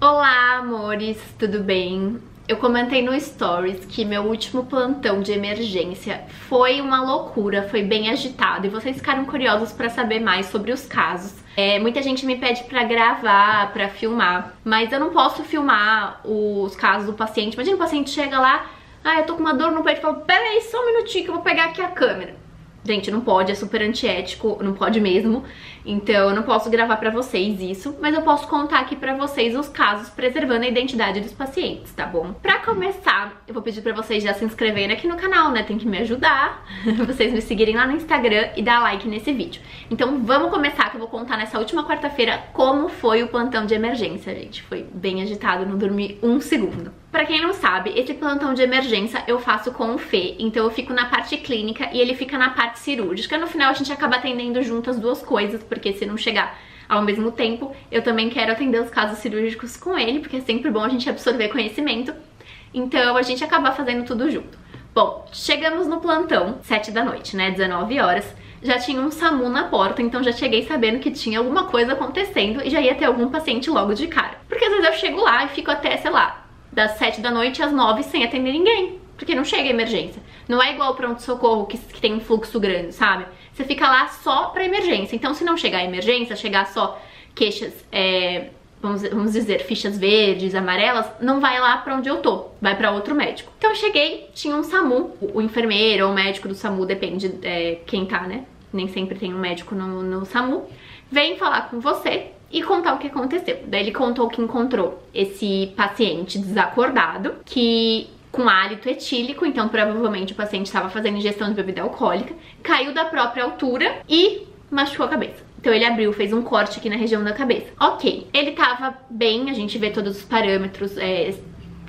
Olá, amores, tudo bem? Eu comentei no Stories que meu último plantão de emergência foi uma loucura, foi bem agitado e vocês ficaram curiosos pra saber mais sobre os casos. Muita gente me pede pra gravar, pra filmar, mas eu não posso filmar os casos do paciente. Imagina o paciente chega lá, eu tô com uma dor no peito e fala, peraí só um minutinho que eu vou pegar aqui a câmera. Gente, não pode, é super antiético, não pode mesmo. Então eu não posso gravar pra vocês isso, mas eu posso contar aqui pra vocês os casos preservando a identidade dos pacientes, tá bom? Pra começar, eu vou pedir pra vocês já se inscreverem aqui no canal, né? Tem que me ajudar, vocês me seguirem lá no Instagram e dar like nesse vídeo. Então vamos começar, que eu vou contar nessa última quarta-feira como foi o plantão de emergência, gente. Foi bem agitado, não dormi um segundo. Pra quem não sabe, esse plantão de emergência eu faço com o Fê, então eu fico na parte clínica e ele fica na parte cirúrgica. No final a gente acaba atendendo junto as duas coisas, porque se não chegar ao mesmo tempo, eu também quero atender os casos cirúrgicos com ele, porque é sempre bom a gente absorver conhecimento. Então a gente acaba fazendo tudo junto. Bom, chegamos no plantão, 7 da noite, né, 19 horas. Já tinha um SAMU na porta, então já cheguei sabendo que tinha alguma coisa acontecendo e já ia ter algum paciente logo de cara. Porque às vezes eu chego lá e fico até, sei lá, das 7 da noite às 9 sem atender ninguém, porque não chega a emergência. Não é igual o pronto-socorro que tem um fluxo grande, sabe? Você fica lá só pra emergência. Então se não chegar a emergência, chegar só queixas, vamos dizer, fichas verdes, amarelas, não vai lá pra onde eu tô, vai pra outro médico. Então eu cheguei, tinha um SAMU, o enfermeiro ou o médico do SAMU, depende quem tá, né? Nem sempre tem um médico no SAMU. Vem falar com você e contar o que aconteceu. Daí ele contou que encontrou esse paciente desacordado, que com hálito etílico, então provavelmente o paciente estava fazendo ingestão de bebida alcoólica, caiu da própria altura e machucou a cabeça. Então ele abriu, fez um corte aqui na região da cabeça. Ok, ele tava bem, a gente vê todos os parâmetros,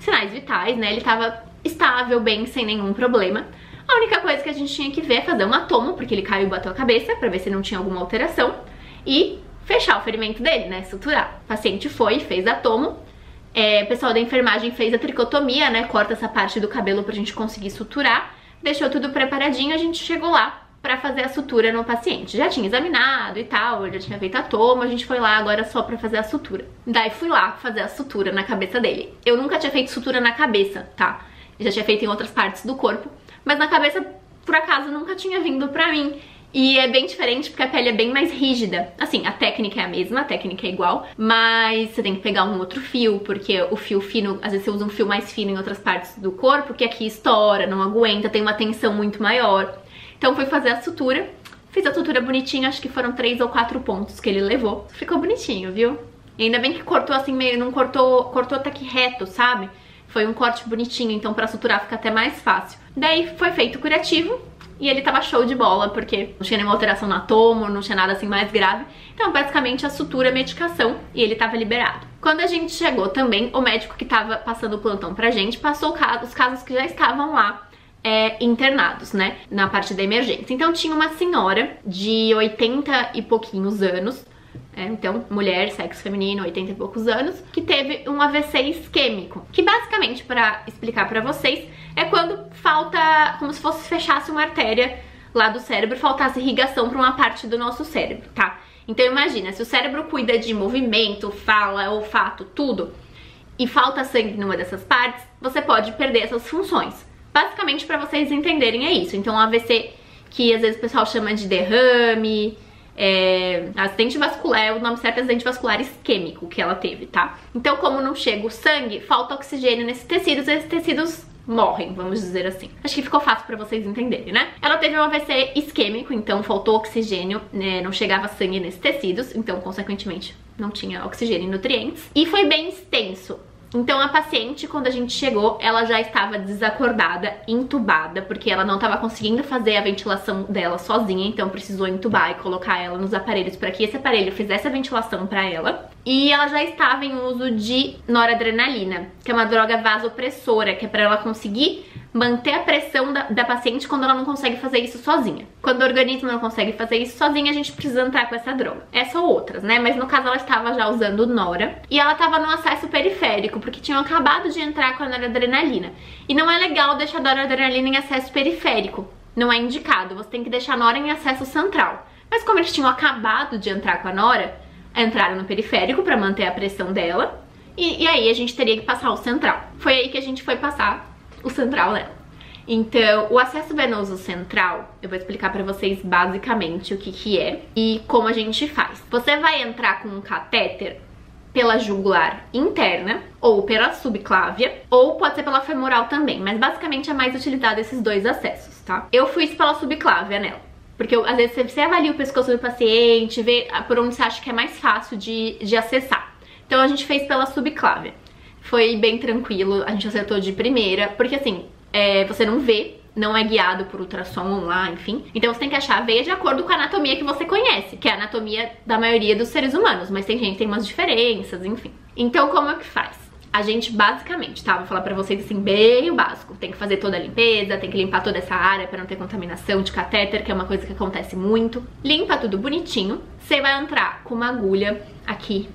sinais vitais, né? Ele tava estável, bem, sem nenhum problema. A única coisa que a gente tinha que ver é fazer uma toma, porque ele caiu e bateu a cabeça, pra ver se não tinha alguma alteração, e fechar o ferimento dele, né, suturar. O paciente foi, fez a tomo, o pessoal da enfermagem fez a tricotomia, né, corta essa parte do cabelo pra gente conseguir suturar, deixou tudo preparadinho, a gente chegou lá pra fazer a sutura no paciente. Já tinha examinado e tal, já tinha feito a tomo, a gente foi lá agora só pra fazer a sutura. Daí fui lá fazer a sutura na cabeça dele. Eu nunca tinha feito sutura na cabeça, tá? Eu já tinha feito em outras partes do corpo, mas na cabeça, por acaso, nunca tinha vindo pra mim. E é bem diferente porque a pele é bem mais rígida. Assim, a técnica é a mesma, a técnica é igual, mas você tem que pegar um outro fio, porque o fio fino, às vezes você usa um fio mais fino em outras partes do corpo, que aqui estoura, não aguenta, tem uma tensão muito maior. Então fui fazer a sutura, fiz a sutura bonitinha, acho que foram 3 ou 4 pontos que ele levou. Ficou bonitinho, viu? E ainda bem que cortou assim meio, não cortou até que reto, sabe? Foi um corte bonitinho, então pra suturar fica até mais fácil. Daí foi feito o curativo. E ele tava show de bola, porque não tinha nenhuma alteração na tomo, não tinha nada assim mais grave. Então, basicamente, a sutura é medicação e ele tava liberado. Quando a gente chegou também, o médico que tava passando o plantão pra gente passou os casos que já estavam lá internados, né, na parte da emergência. Então, tinha uma senhora de 80 e pouquinhos anos, então, mulher, sexo feminino, 80 e poucos anos, que teve um AVC isquêmico, que basicamente, pra explicar pra vocês, é quando falta, como se fechasse uma artéria lá do cérebro, faltasse irrigação pra uma parte do nosso cérebro, tá? Então imagina, se o cérebro cuida de movimento, fala, olfato, tudo, e falta sangue numa dessas partes, você pode perder essas funções. Basicamente, pra vocês entenderem, é isso. Então, um AVC que às vezes o pessoal chama de derrame, acidente vascular, o nome certo é acidente vascular isquêmico que ela teve, tá? Então, como não chega o sangue, falta oxigênio nesses tecidos, e esses tecidos morrem, vamos dizer assim. Acho que ficou fácil pra vocês entenderem, né? Ela teve um AVC isquêmico, então faltou oxigênio, né? Não chegava sangue nesses tecidos, então, consequentemente, não tinha oxigênio e nutrientes. E foi bem extenso. Então a paciente, quando a gente chegou, ela já estava desacordada, entubada, porque ela não estava conseguindo fazer a ventilação dela sozinha, então precisou entubar e colocar ela nos aparelhos para que esse aparelho fizesse a ventilação para ela. E ela já estava em uso de noradrenalina, que é uma droga vasopressora, que é para ela conseguir manter a pressão da paciente quando ela não consegue fazer isso sozinha. Quando o organismo não consegue fazer isso sozinha, a gente precisa entrar com essa droga. Essa ou outras, né? Mas no caso ela estava já usando nora e ela estava no acesso periférico, porque tinham acabado de entrar com a noradrenalina. E não é legal deixar a noradrenalina em acesso periférico. Não é indicado, você tem que deixar a nora em acesso central. Mas como eles tinham acabado de entrar com a nora, entraram no periférico para manter a pressão dela e aí a gente teria que passar o central. Foi aí que a gente foi passar o central nela. Então, o acesso venoso central, eu vou explicar pra vocês basicamente o que é e como a gente faz. Você vai entrar com um catéter pela jugular interna, ou pela subclávia, ou pode ser pela femoral também, mas basicamente é mais utilizado esses dois acessos, tá? Eu fiz pela subclávia nela, porque às vezes você avalia o pescoço do paciente, vê por onde você acha que é mais fácil de acessar. Então a gente fez pela subclávia. Foi bem tranquilo, a gente acertou de primeira, porque assim, você não vê, não é guiado por ultrassom lá, enfim. Então você tem que achar a veia de acordo com a anatomia que você conhece, que é a anatomia da maioria dos seres humanos, mas tem gente que tem umas diferenças, enfim. Então como é que faz? A gente basicamente, tá? Vou falar pra vocês assim, bem o básico. Tem que fazer toda a limpeza, tem que limpar toda essa área pra não ter contaminação de catéter, que é uma coisa que acontece muito. Limpa tudo bonitinho. Você vai entrar com uma agulha aqui,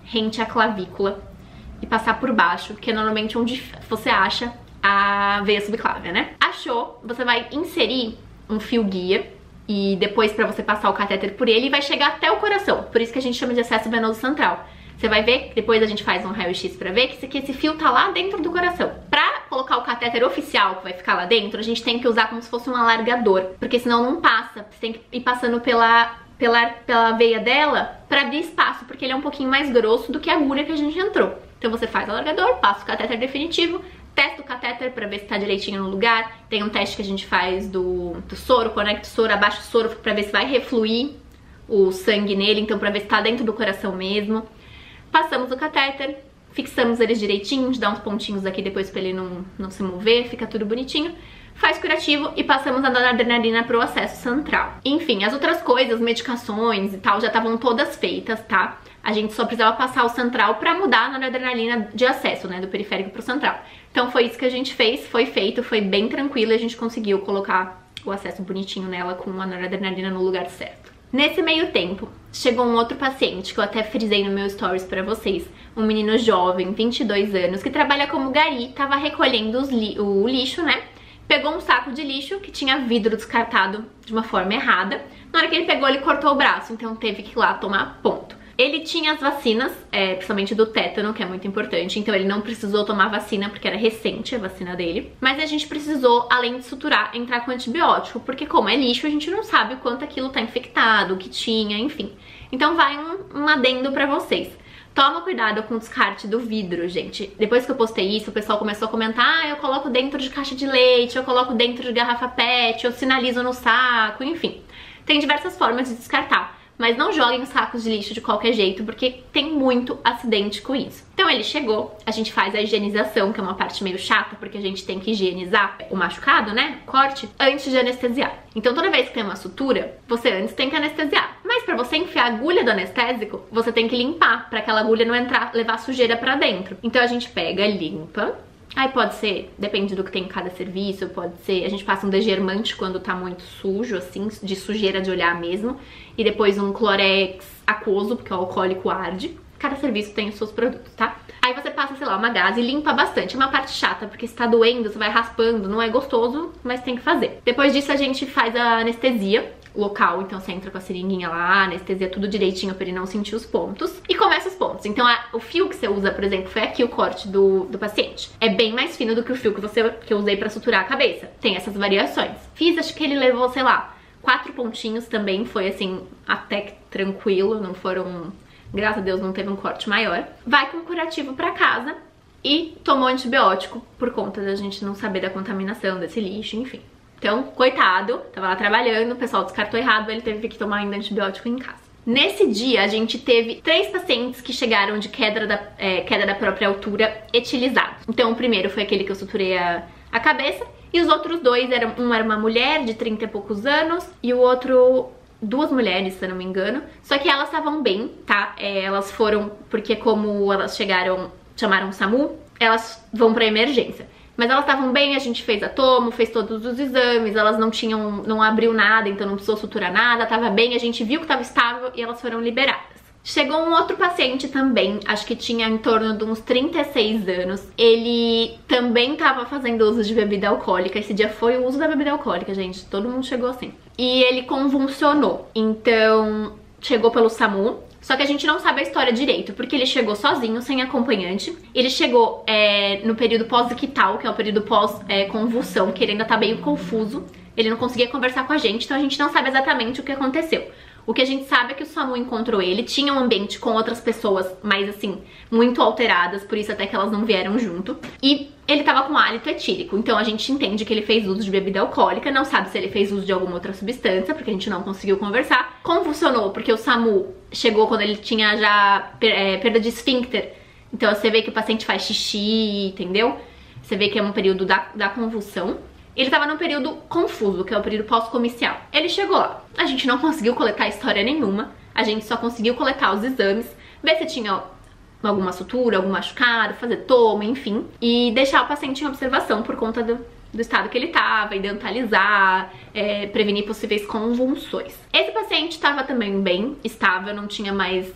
rente à clavícula, e passar por baixo, que é normalmente onde você acha a veia subclávia, né? Achou, você vai inserir um fio guia e depois pra você passar o catéter por ele vai chegar até o coração. Por isso que a gente chama de acesso venoso central. Você vai ver, depois a gente faz um raio-x pra ver que esse fio tá lá dentro do coração. Pra colocar o catéter oficial que vai ficar lá dentro, a gente tem que usar como se fosse um alargador, porque senão não passa. Você tem que ir passando pela veia dela pra abrir espaço, porque ele é um pouquinho mais grosso do que a agulha que a gente entrou. Então você faz o alargador, passa o catéter definitivo, testa o catéter pra ver se tá direitinho no lugar. Tem um teste que a gente faz do soro, conecta o soro, abaixa o soro pra ver se vai refluir o sangue nele, então pra ver se tá dentro do coração mesmo. Passamos o catéter, fixamos eles direitinho, a gente dá uns pontinhos aqui depois pra ele não se mover, fica tudo bonitinho. Faz curativo e passamos a noradrenalina pro acesso central. Enfim, as outras coisas, medicações e tal, já estavam todas feitas, tá? A gente só precisava passar o central pra mudar a noradrenalina de acesso, né, do periférico pro central. Então foi isso que a gente fez, foi feito, foi bem tranquilo e a gente conseguiu colocar o acesso bonitinho nela com a noradrenalina no lugar certo. Nesse meio tempo, chegou um outro paciente que eu até frisei no meu stories pra vocês. Um menino jovem, 22 anos, que trabalha como gari, tava recolhendo o lixo, né? Pegou um saco de lixo que tinha vidro descartado de uma forma errada. Na hora que ele pegou, ele cortou o braço, então teve que ir lá tomar ponto. Ele tinha as vacinas, principalmente do tétano, que é muito importante, então ele não precisou tomar vacina porque era recente a vacina dele. Mas a gente precisou, além de suturar, entrar com antibiótico, porque como é lixo, a gente não sabe o quanto aquilo tá infectado, o que tinha, enfim. Então vai um adendo pra vocês. Toma cuidado com o descarte do vidro, gente. Depois que eu postei isso, o pessoal começou a comentar: eu coloco dentro de caixa de leite, eu coloco dentro de garrafa PET, eu sinalizo no saco, enfim. Tem diversas formas de descartar. Mas não joguem os sacos de lixo de qualquer jeito, porque tem muito acidente com isso. Então ele chegou, a gente faz a higienização, que é uma parte meio chata, porque a gente tem que higienizar o machucado, né, o corte, antes de anestesiar. Então toda vez que tem uma sutura, você antes tem que anestesiar. Mas pra você enfiar a agulha do anestésico, você tem que limpar, pra aquela agulha não entrar, levar sujeira pra dentro. Então a gente pega, limpa. Aí pode ser, depende do que tem em cada serviço, pode ser, a gente passa um degermante quando tá muito sujo, assim, de sujeira de olhar mesmo, e depois um clorex aquoso, porque o alcoólico arde. Cada serviço tem os seus produtos, tá? Aí você passa, sei lá, uma gaze e limpa bastante. É uma parte chata, porque se tá doendo, você vai raspando, não é gostoso, mas tem que fazer. Depois disso a gente faz a anestesia local, então você entra com a seringuinha lá, anestesia tudo direitinho pra ele não sentir os pontos e começa os pontos. Então o fio que você usa, por exemplo, foi aqui o corte do paciente. É bem mais fino do que o fio que eu usei pra suturar a cabeça. Tem essas variações. Fiz, acho que ele levou, sei lá, 4 pontinhos também, foi assim, até que tranquilo, não foram... Graças a Deus não teve um corte maior. Vai com curativo pra casa e tomou antibiótico por conta da gente não saber da contaminação desse lixo, enfim. Então, coitado, tava lá trabalhando, o pessoal descartou errado, ele teve que tomar ainda antibiótico em casa. Nesse dia, a gente teve 3 pacientes que chegaram de queda da própria altura etilizados. Então, o primeiro foi aquele que eu suturei a cabeça, e os outros 2, um era uma mulher de 30 e poucos anos, e o outro... 2 mulheres, se eu não me engano. Só que elas estavam bem, tá? Elas foram, porque como elas chegaram, chamaram o SAMU, elas vão pra emergência. Mas elas estavam bem, a gente fez a tomo, fez todos os exames, elas não abriu nada, então não precisou suturar nada, tava bem, a gente viu que tava estável e elas foram liberadas. Chegou um outro paciente também, acho que tinha em torno de uns 36 anos. Ele também tava fazendo uso de bebida alcoólica. Esse dia foi o uso da bebida alcoólica, gente. Todo mundo chegou assim. E ele convulsionou. Então, chegou pelo SAMU. Só que a gente não sabe a história direito, porque ele chegou sozinho, sem acompanhante. Ele chegou no período pós-ictal, que é o período pós-convulsão, que ele ainda tá meio confuso. Ele não conseguia conversar com a gente, então a gente não sabe exatamente o que aconteceu. O que a gente sabe é que o SAMU encontrou ele, tinha um ambiente com outras pessoas, mas assim, muito alteradas, por isso até que elas não vieram junto. E ele tava com hálito etílico, então a gente entende que ele fez uso de bebida alcoólica, não sabe se ele fez uso de alguma outra substância, porque a gente não conseguiu conversar. Convulsionou, porque o SAMU chegou quando ele tinha já perda de esfíncter, então você vê que o paciente faz xixi, entendeu? Você vê que é um período da convulsão. Ele tava num período confuso, que é o período pós-comicial. Ele chegou lá. A gente não conseguiu coletar história nenhuma. A gente só conseguiu coletar os exames, ver se tinha alguma sutura, algum machucado, fazer toma, enfim. E deixar o paciente em observação por conta do estado que ele tava, identalizar, prevenir possíveis convulsões. Esse paciente estava também bem estável, não tinha mais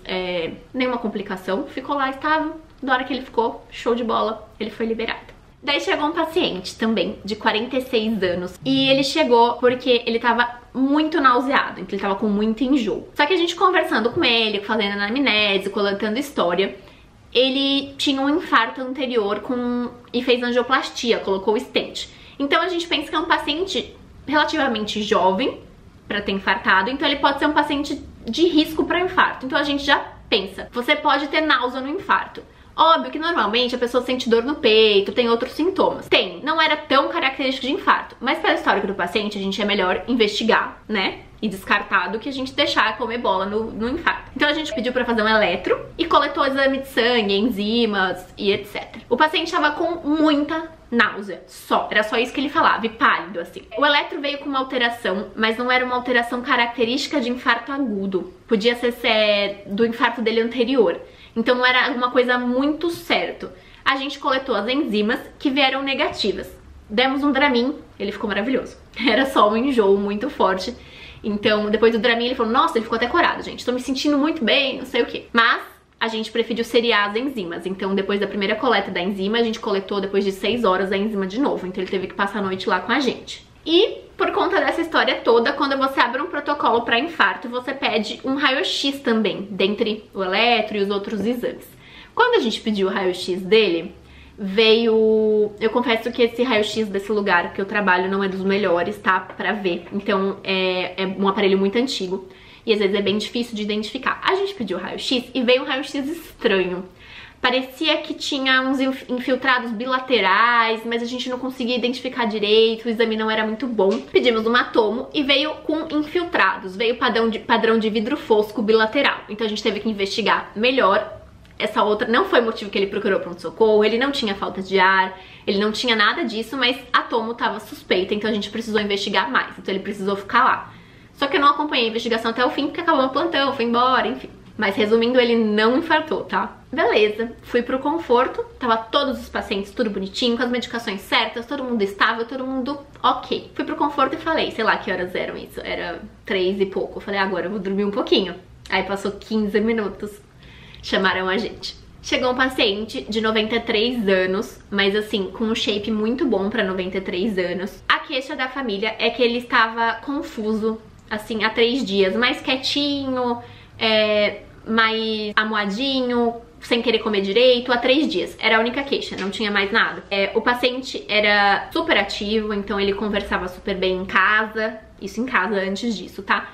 nenhuma complicação. Ficou lá estável. Da hora que ele ficou, show de bola, ele foi liberado. Daí chegou um paciente também, de 46 anos, e ele chegou porque ele tava muito nauseado, então ele tava com muito enjoo. Só que a gente conversando com ele, fazendo anamnese, coletando história, ele tinha um infarto anterior e fez angioplastia, colocou o stent. Então a gente pensa que é um paciente relativamente jovem para ter infartado, então ele pode ser um paciente de risco para infarto. Então a gente já pensa, você pode ter náusea no infarto. Óbvio que normalmente a pessoa sente dor no peito, tem outros sintomas. Não era tão característico de infarto, mas pelo histórico do paciente a gente é melhor investigar, né? E descartar do que a gente deixar comer bola no infarto. Então a gente pediu pra fazer um eletro e coletou exame de sangue, enzimas e etc. O paciente tava com muita náusea, era só isso que ele falava, e pálido assim. O eletro veio com uma alteração, mas não era uma alteração característica de infarto agudo. Podia ser do infarto dele anterior. Então não era alguma coisa muito certo. A gente coletou as enzimas que vieram negativas. Demos um Dramin, ele ficou maravilhoso. Era só um enjoo muito forte. Então depois do Dramin ele falou, nossa, ele ficou até corado, gente. Tô me sentindo muito bem, não sei o que. Mas a gente preferiu seriar as enzimas. Então depois da primeira coleta da enzima, a gente coletou depois de 6 horas a enzima de novo. Então ele teve que passar a noite lá com a gente. E por conta dessa história toda, quando você abre um protocolo para infarto, você pede um raio-x também, dentre o eletro e os outros exames. Quando a gente pediu o raio-x dele, veio... Eu confesso que esse raio-x desse lugar que eu trabalho não é dos melhores, tá? Pra ver. Então é um aparelho muito antigo e às vezes é bem difícil de identificar. A gente pediu o raio-x e veio um raio-x estranho. Parecia que tinha uns infiltrados bilaterais, mas a gente não conseguia identificar direito, o exame não era muito bom. Pedimos uma tomo e veio com infiltrados, veio padrão de vidro fosco bilateral. Então a gente teve que investigar melhor essa outra. Não foi o motivo que ele procurou pronto-socorro, ele não tinha falta de ar, ele não tinha nada disso, mas a tomo estava suspeita, então a gente precisou investigar mais, então ele precisou ficar lá. Só que eu não acompanhei a investigação até o fim, porque acabou o plantão, foi embora, enfim. Mas resumindo, ele não infartou, tá? Beleza, fui pro conforto, tava todos os pacientes tudo bonitinho, com as medicações certas, todo mundo estável, todo mundo ok. Fui pro conforto e falei, sei lá que horas eram isso, era 3 e pouco. Eu falei, agora eu vou dormir um pouquinho. Aí passou 15 minutos, chamaram a gente. Chegou um paciente de 93 anos, mas assim, com um shape muito bom pra 93 anos. A queixa da família é que ele estava confuso, assim, há 3 dias, mais quietinho, mais amuadinho, sem querer comer direito, há 3 dias. Era a única queixa, não tinha mais nada. O paciente era super ativo, então ele conversava super bem em casa, isso em casa antes disso, tá?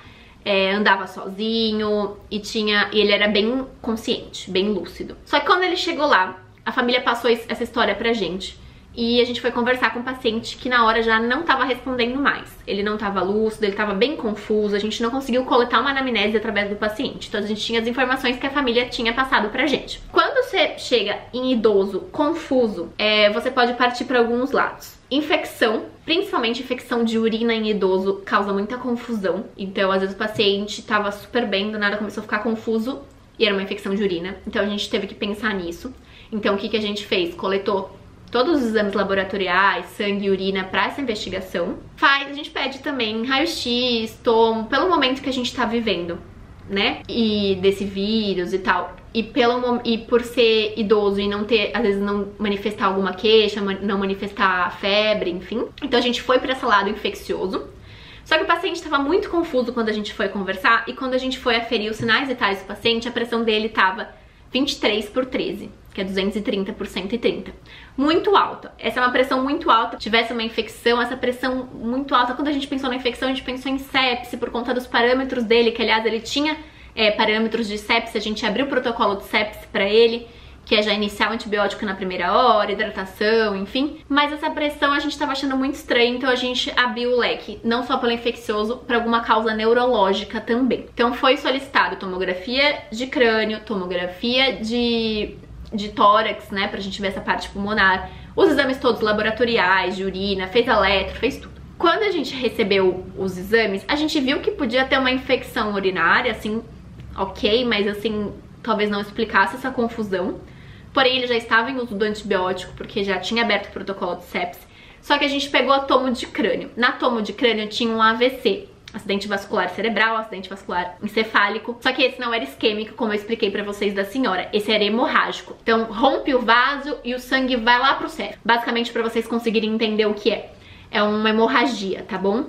Andava sozinho e ele era bem consciente, bem lúcido. Só que quando ele chegou lá, a família passou essa história pra gente. E a gente foi conversar com o paciente que na hora já não estava respondendo mais. Ele não estava lúcido, ele estava bem confuso, a gente não conseguiu coletar uma anamnese através do paciente. Então a gente tinha as informações que a família tinha passado pra gente. Quando você chega em idoso confuso, você pode partir para alguns lados. Infecção, principalmente infecção de urina em idoso, causa muita confusão. Então às vezes o paciente estava super bem, do nada começou a ficar confuso e era uma infecção de urina. Então a gente teve que pensar nisso. Então o que a gente fez? Coletou todos os exames laboratoriais, sangue e urina para essa investigação. A gente pede também raio-x, tomo, pelo momento que a gente tá vivendo, né? E desse vírus e tal. E por ser idoso e não ter, às vezes, não manifestar alguma queixa, não manifestar febre, enfim. Então a gente foi para esse lado infeccioso. Só que o paciente estava muito confuso quando a gente foi conversar e quando a gente foi aferir os sinais vitais do paciente, a pressão dele estava 23/13, que é 230 por 130. Muito alta. Essa é uma pressão muito alta. Se tivesse uma infecção, essa pressão muito alta, quando a gente pensou na infecção, a gente pensou em sepse por conta dos parâmetros dele, que aliás ele tinha parâmetros de sepse, a gente abriu o protocolo de sepse para ele, que é já iniciar o antibiótico na primeira hora, hidratação, enfim. Mas essa pressão a gente tava achando muito estranha, então a gente abriu o leque, não só pelo infeccioso, para alguma causa neurológica também. Então foi solicitado tomografia de crânio, tomografia de tórax, né, pra gente ver essa parte pulmonar, os exames todos laboratoriais, de urina, fez eletro, fez tudo. Quando a gente recebeu os exames, a gente viu que podia ter uma infecção urinária, assim, ok, mas assim, talvez não explicasse essa confusão. Porém, ele já estava em uso do antibiótico, porque já tinha aberto o protocolo de sepse. Só que a gente pegou a tomo de crânio. Na tomo de crânio tinha um AVC, acidente vascular cerebral, acidente vascular encefálico. Só que esse não era isquêmico, como eu expliquei pra vocês da senhora. Esse era hemorrágico. Então, rompe o vaso e o sangue vai lá pro cérebro. Basicamente, pra vocês conseguirem entender o que é. É uma hemorragia, tá bom?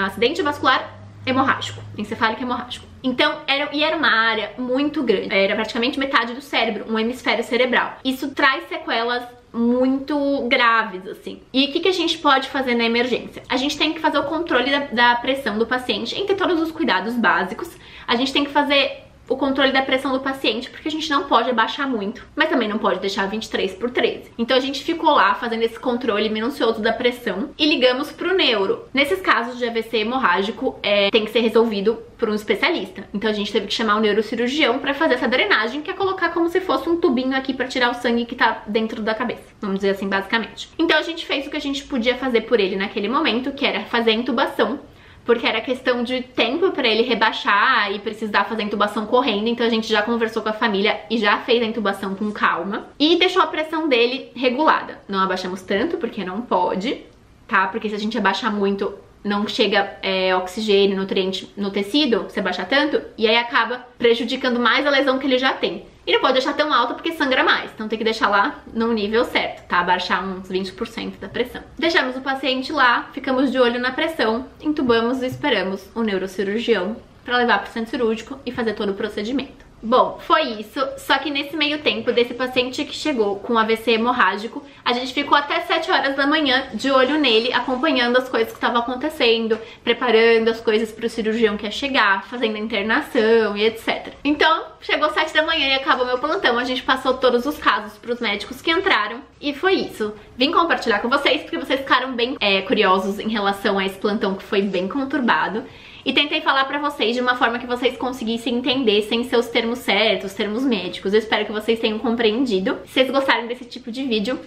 Acidente vascular hemorrágico, encefálico hemorrágico. Então, era uma área muito grande. Era praticamente metade do cérebro, um hemisfério cerebral. Isso traz sequelas muito graves, assim. E o que a gente pode fazer na emergência? A gente tem que fazer o controle da pressão do paciente, entre todos os cuidados básicos. A gente tem que fazer o controle da pressão do paciente, porque a gente não pode abaixar muito, mas também não pode deixar 23/13. Então a gente ficou lá fazendo esse controle minucioso da pressão e ligamos pro neuro. Nesses casos de AVC hemorrágico, tem que ser resolvido por um especialista. Então a gente teve que chamar o neurocirurgião pra fazer essa drenagem, que é colocar como se fosse um tubinho aqui pra tirar o sangue que tá dentro da cabeça, vamos dizer assim, basicamente. Então a gente fez o que a gente podia fazer por ele naquele momento, que era fazer a intubação, porque era questão de tempo pra ele rebaixar e precisar fazer a intubação correndo, então a gente já conversou com a família e já fez a intubação com calma e deixou a pressão dele regulada. Não abaixamos tanto, porque não pode, tá? Porque se a gente abaixar muito, não chega oxigênio, nutriente no tecido, se abaixar tanto, e aí acaba prejudicando mais a lesão que ele já tem. E não pode deixar tão alta porque sangra mais, então tem que deixar lá no nível certo, tá? Abaixar uns 20% da pressão. Deixamos o paciente lá, ficamos de olho na pressão, intubamos e esperamos o neurocirurgião pra levar pro centro cirúrgico e fazer todo o procedimento. Bom, foi isso, só que nesse meio tempo desse paciente que chegou com AVC hemorrágico, a gente ficou até 7 horas da manhã de olho nele, acompanhando as coisas que estavam acontecendo, preparando as coisas pro cirurgião que ia chegar, fazendo a internação e etc. Então, chegou 7 da manhã e acabou meu plantão, a gente passou todos os casos pros médicos que entraram e foi isso. Vim compartilhar com vocês porque vocês ficaram bem curiosos em relação a esse plantão que foi bem conturbado. E tentei falar pra vocês de uma forma que vocês conseguissem entender sem ser os termos certos, os termos médicos. Eu espero que vocês tenham compreendido. Se vocês gostarem desse tipo de vídeo,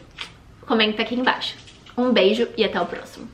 comenta aqui embaixo. Um beijo e até o próximo.